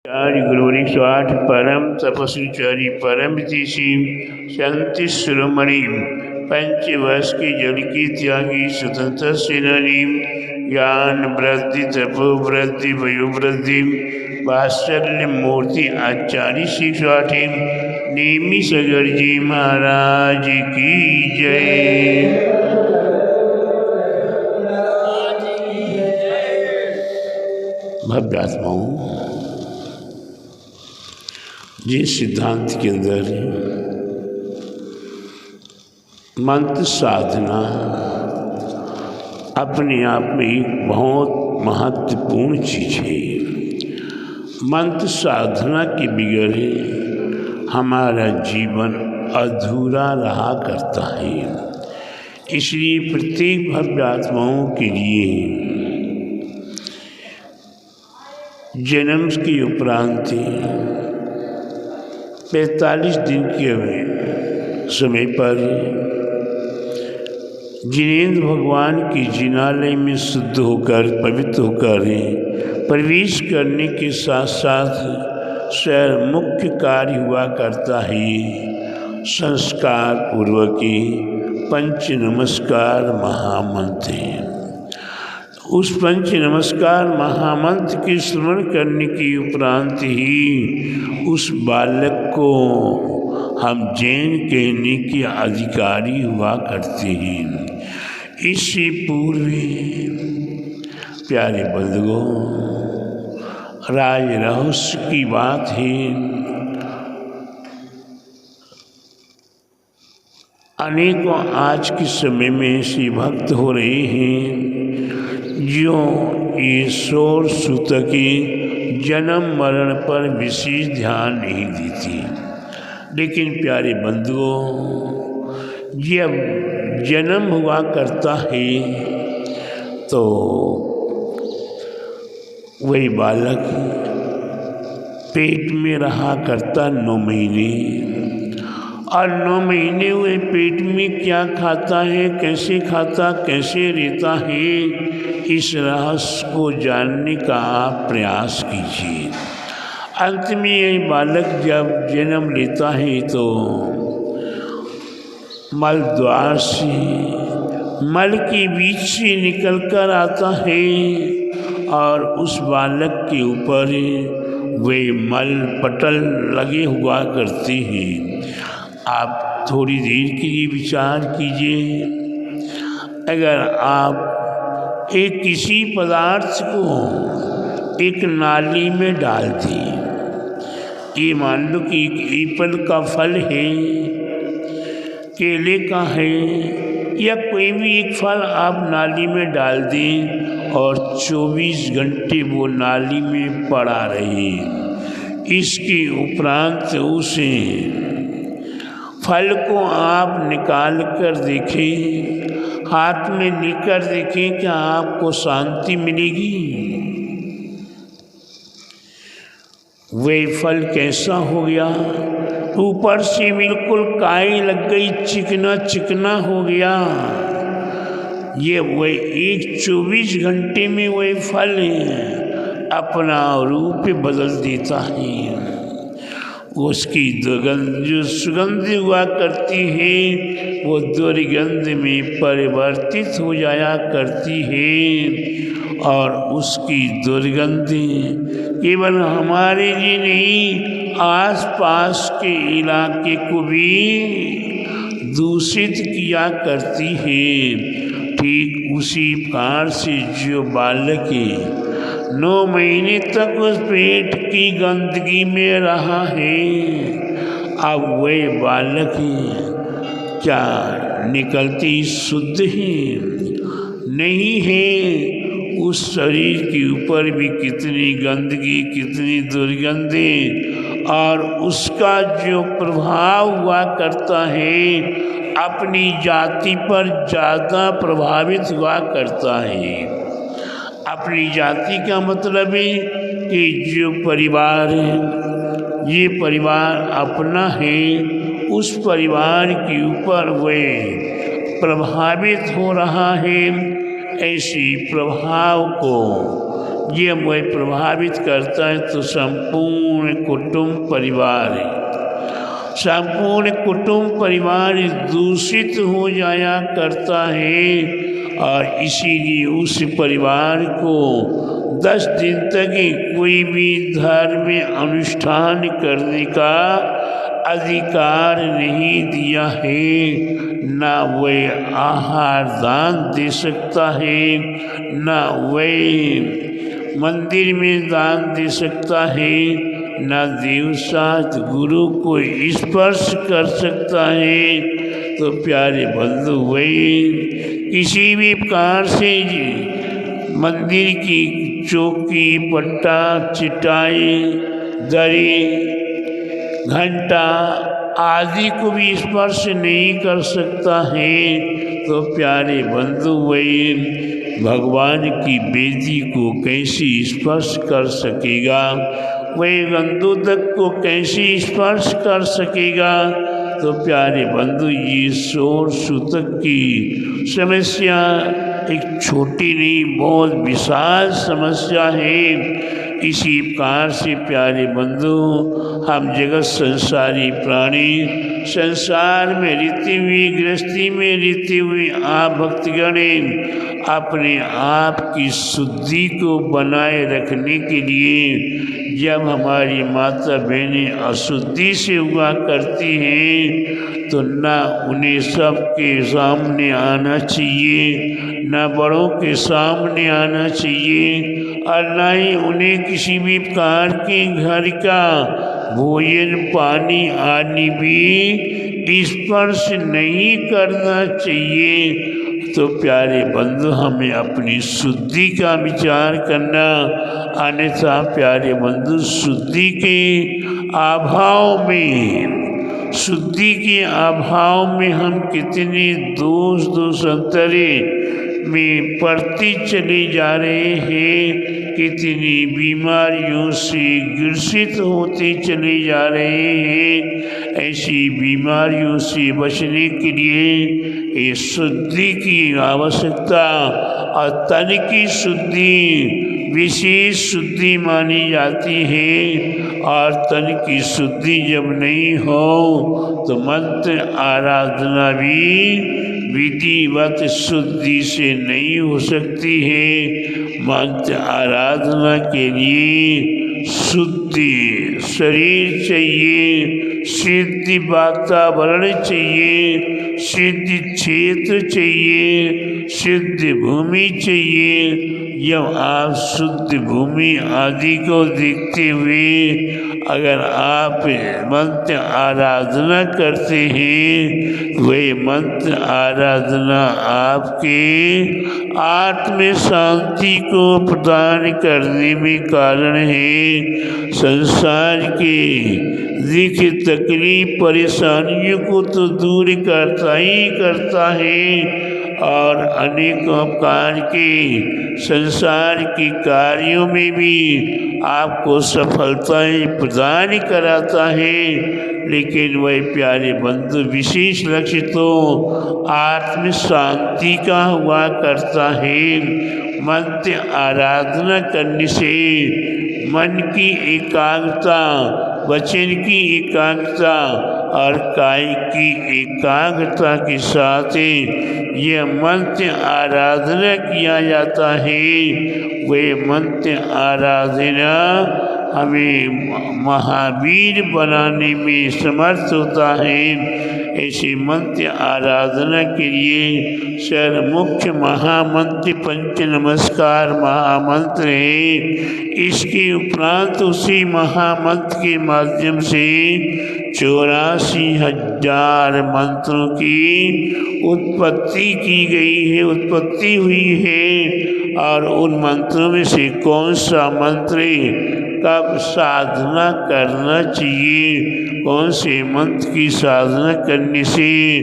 चारि गुरु 108 परम तपस्वी चारि परम ऋषि शांति शिरोमणि पंचवर्ष के जल की त्यागी स्वतंत्र सेनानी ज्ञान वृद्धि तपो वृद्धि वयोवृद्धि वात्सल्य मूर्ति आचार्य 108 नेमी सगर जी महाराज की जय। भव्यात्माओं, जिस सिद्धांत के अंदर मंत्र साधना अपने आप में एक बहुत महत्वपूर्ण चीज है। मंत्र साधना के बगैर हमारा जीवन अधूरा रहा करता है। इसलिए प्रत्येक भव्यात्माओं के लिए जन्म के उपरांत 45 दिन के समय पर जिनेंद्र भगवान के जिनालय में शुद्ध होकर पवित्र होकर प्रवेश करने के साथ साथ स्वयं मुख्य कार्य हुआ करता है संस्कार पूर्वक पंच नमस्कार महामंत्र। उस पंच नमस्कार महामंत्र के स्मरण करने के उपरांत ही उस बालक को हम जैन कहने के अधिकारी हुआ करते हैं। इससे पूर्व प्यारे बंधुओं, राज रहस्य की बात है। अनेकों आज के समय में ऐसे भक्त हो रहे हैं जो ईश्वर सुत के जन्म मरण पर विशेष ध्यान नहीं देती। लेकिन प्यारे बंधुओं, जब जन्म हुआ करता है तो वही बालक पेट में रहा करता 9 महीने, और 9 महीने हुए पेट में क्या खाता है, कैसे खाता, कैसे रहता है, इस रहस्य को जानने का आप प्रयास कीजिए। अंत में यह बालक जब जन्म लेता है तो मल द्वार से, मल के बीच से निकल कर आता है और उस बालक के ऊपर वे मल पटल लगे हुआ करते हैं। आप थोड़ी देर के लिए विचार कीजिए, अगर आप एक किसी पदार्थ को एक नाली में डाल दें, ये मान लो कि एक एप्पल का फल है, केले का है, या कोई भी एक फल आप नाली में डाल दें और 24 घंटे वो नाली में पड़ा रहे। इसके उपरांत उसे फल को आप निकाल कर देखें, हाथ में लेकर देखें, क्या आपको शांति मिलेगी? वह फल कैसा हो गया? ऊपर से बिल्कुल काई लग गई, चिकना चिकना हो गया। ये वह 24 घंटे में वह फल अपना रूप बदल देता है। उसकी दुर्गंध जो सुगंध हुआ करती है वो दुर्गंध में परिवर्तित हो जाया करती है, और उसकी दुर्गंध केवल हमारे लिए नहीं, आसपास के इलाके को भी दूषित किया करती है। ठीक उसी प्रकार से जो बालक 9 महीने तक उस पेट की गंदगी में रहा है, अब वह बालक क्या निकलती शुद्ध है? नहीं है। उस शरीर के ऊपर भी कितनी गंदगी, कितनी दुर्गंधें, और उसका जो प्रभाव हुआ करता है अपनी जाति पर ज़्यादा प्रभावित हुआ करता है। अपनी जाति का मतलब है कि जो परिवार है, ये परिवार अपना है, उस परिवार के ऊपर वह प्रभावित हो रहा है। ऐसी प्रभाव को ये वही प्रभावित करता है तो संपूर्ण कुटुंब परिवार है, संपूर्ण कुटुंब परिवार दूषित हो जाया करता है। और इसीलिए उस परिवार को 10 दिन तक कोई भी धर्म अनुष्ठान करने का अधिकार नहीं दिया है। ना वह आहार दान दे सकता है, ना वह मंदिर में दान दे सकता है, ना देवसात गुरु को स्पर्श कर सकता है। तो प्यारे बंधु, वही किसी भी प्रकार से मंदिर की चौकी, पट्टा, चिटाई, दरी, घंटा आदि को भी स्पर्श नहीं कर सकता है। तो प्यारे बंधु, वही भगवान की बेदी को कैसे स्पर्श कर सकेगा, वही गंधोदक को कैसे स्पर्श कर सकेगा। तो प्यारे बंधु, ये शोर सूतक की समस्या एक छोटी नहीं, बहुत विशाल समस्या है। इसी प्रकार से प्यारे बंधु, हम जगत संसारी प्राणी, संसार में रहते हुए, गृहस्थी में रहते हुए आप भक्तगण अपने आप की शुद्धि को बनाए रखने के लिए, जब हमारी माता बहनें अशुद्धि से हुआ करती हैं तो ना उन्हें सबके सामने आना चाहिए, ना बड़ों के सामने आना चाहिए, और ना ही उन्हें किसी भी प्रकार के घर का भोजन पानी आदि भी स्पर्श नहीं करना चाहिए। तो प्यारे बंधु, हमें अपनी शुद्धि का विचार करना, अन्यथा प्यारे बंधु शुद्धि के अभाव में, शुद्धि के अभाव में हम कितने दोषांतरे में पड़ते चले जा रहे हैं, कितनी बीमारियों से ग्रसित होते चले जा रहे हैं। ऐसी बीमारियों से बचने के लिए इस शुद्धि की आवश्यकता, और तन की शुद्धि विशेष शुद्धि मानी जाती है। और तन की शुद्धि जब नहीं हो तो मंत्र आराधना भी विधिवत शुद्धि से नहीं हो सकती है। मंत्र आराधना के लिए शुद्धि शरीर चाहिए, सिद्ध वातावरण चाहिए, सिद्ध क्षेत्र चाहिए, सिद्ध भूमि चाहिए। जब आप शुद्ध भूमि आदि को देखते हुए अगर आप मंत्र आराधना करते हैं, वह मंत्र आराधना आपके आत्म शांति को प्रदान करने में कारण है। संसार के दुख तकलीफ परेशानियों को तो दूर करता ही करता है, और अनेकों प्रकार के संसार के कार्यों में भी आपको सफलताएं प्रदान कराता है। लेकिन वह प्यारे बंधु, विशेष लक्ष्य तो आत्म शांति का हुआ करता है। मंत्र आराधना करने से मन की एकाग्रता, वचन की एकाग्रता और काय की एकाग्रता के साथ यह मंत्र आराधना किया जाता है। वे मंत्र आराधना हमें महावीर बनाने में समर्थ होता है। ऐसे मंत्र आराधना के लिए सर मुख्य महामंत्र पंच नमस्कार महामंत्र है। इसके उपरांत उसी महामंत्र के माध्यम से 84,000 मंत्रों की उत्पत्ति की गई है, उत्पत्ति हुई है। और उन मंत्रों में से कौन सा मंत्र कब साधना करना चाहिए, कौन से मंत्र की साधना करने से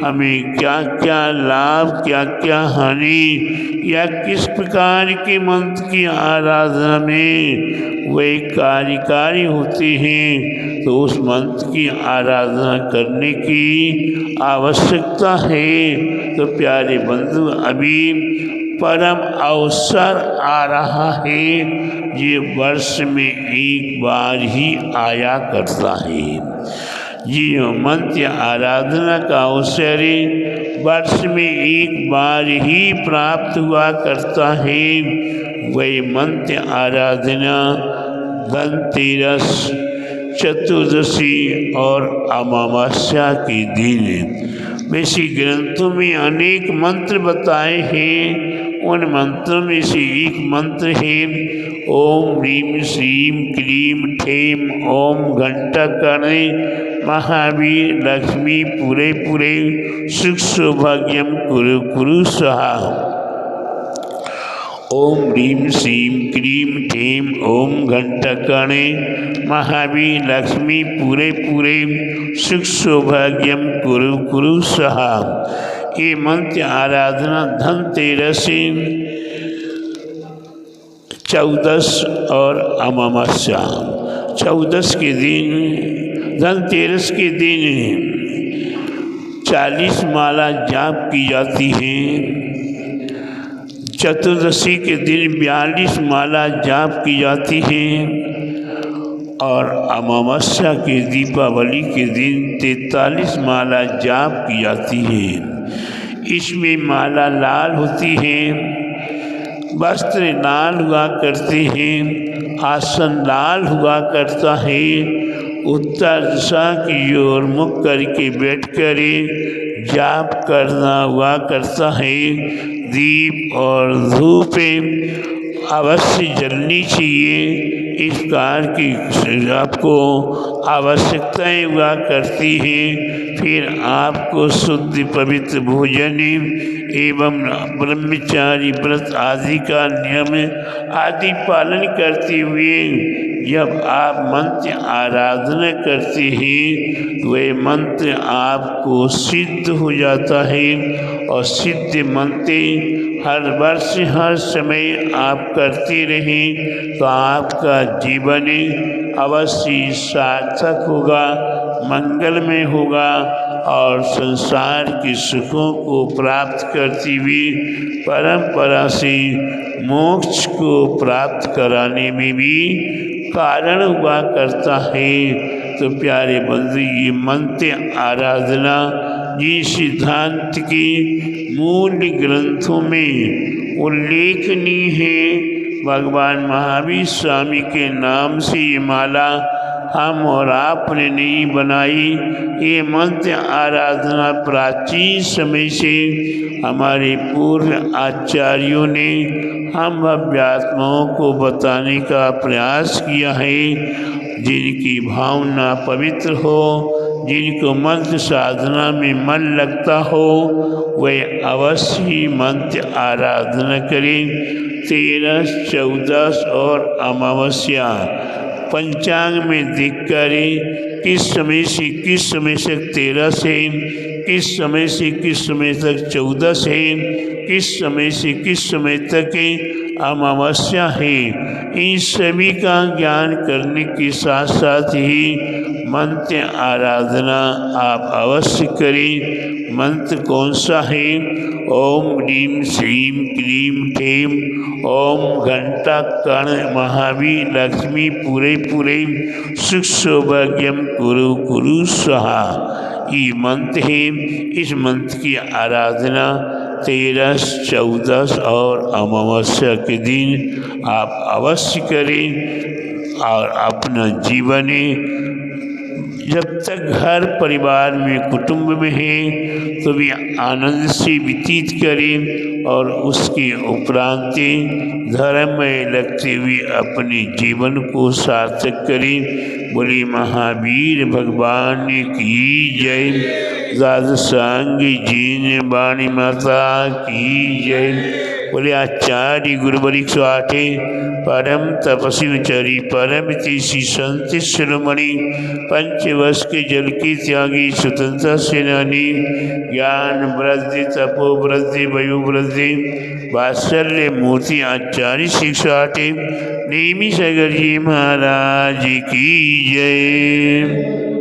हमें क्या क्या लाभ, क्या क्या हानि, या किस प्रकार के मंत्र की आराधना में वे कार्यकारी होते हैं, तो उस मंत्र की आराधना करने की आवश्यकता है। तो प्यारे बंधु, अभी परम अवसर आ रहा है, ये वर्ष में एक बार ही आया करता है। ये मंत्र आराधना का अवसर वर्ष में एक बार ही प्राप्त हुआ करता है। वही मंत्र आराधना धनतेरस, चतुर्दशी और अमावस्या के दिन। वैसे ग्रंथों में अनेक मंत्र बताए हैं, उन मंत्रों में से एक मंत्र है ओम ह्रीं श्रीं क्लीं ठेम ओम घंटाकर्णे महावीर लक्ष्मी पूरे पूरे सुख सौभाग्यम कुरु कुरु स्वाहा। ओम ह्रीं श्रीं क्लीं ठेम ओम घंटाकर्णे महावीर लक्ष्मी पूरे पूरे सुख सौभाग्यम कुरु कुरु स्वाहा। ये मंत्र आराधना धनतेरस, चौदस और अमावस्या। चौदस के दिन, धनतेरस के दिन 40 माला जाप की जाती है। चतुर्दशी के दिन 42 माला जाप की जाती है और अमावस्या के दीपावली के दिन 43 माला जाप की जाती है। इसमें माला लाल होती है, वस्त्र लाल हुआ करते हैं, आसन लाल हुआ करता है। उत्तर दिशा की ओर मुख करके बैठकर जाप करना हुआ करता है। दीप और धूप अवश्य जलनी चाहिए। इस प्रकार की आपको आवश्यकताएं हुआ करती हैं। फिर आपको शुद्ध पवित्र भोजन एवं ब्रह्मचारी व्रत आदि का नियम आदि पालन करते हुए जब आप मंत्र आराधना करते हैं, वह मंत्र आपको सिद्ध हो जाता है। और सिद्ध मंत्र हर वर्ष हर समय आप करते रहें तो आपका जीवन अवश्य सार्थक होगा, मंगलमय होगा और संसार के सुखों को प्राप्त करती हुई परंपरा से मोक्ष को प्राप्त कराने में भी कारण हुआ करता है। तो प्यारे बंधु, ये मंत्र आराधना ये सिद्धांत के मूल ग्रंथों में उल्लेखनीय है। भगवान महावीर स्वामी के नाम से ये माला हम और आपने नहीं बनाई। ये मंत्र आराधना प्राचीन समय से हमारे पूर्व आचार्यों ने हम अभ्यात्माओं को बताने का प्रयास किया है। जिनकी भावना पवित्र हो, जिनको मंत्र साधना में मन लगता हो, वह अवश्य मंत्र आराधना करें। 13, 14 और अमावस्या पंचांग में देखकर किस समय से किस समय तक 13 से, किस समय से किस समय तक 14 से, किस समय से किस समय तक अमावस्या है, इन सभी का ज्ञान करने के साथ साथ ही मंत्र आराधना आप अवश्य करें। मंत्र कौन सा है? ओम ह्रीं श्रीं क्लीं ठेम ओम घंटाकर्ण महावीर लक्ष्मी पूरे पूरे सुख सौभाग्यम कुरु कुरु स्वाहा। ये मंत्र है। इस मंत्र की आराधना 13, 14 और अमावस्या के दिन आप अवश्य करें और अपना जीवन जब तक घर परिवार में कुटुंब में है तो भी आनंद से व्यतीत करें और उसके उपरांत धर्म में लगते हुए अपने जीवन को सार्थक करें। बोले महावीर भगवान की जय। द्वादशांग जीन वाणी माता की जय। बोले आचार्य गुरुवर 108 परम तपस्वी चरी परम तीसी संत शिरोमणि पंचवर्ष के जल की त्यागी स्वतंत्रता सेनानी ज्ञान वृद्धि तपो वृद्धि वयु वृद्धि वात्सल्य मूर्ति आचार्य 108 नेमी सागर जी महाराज की जय।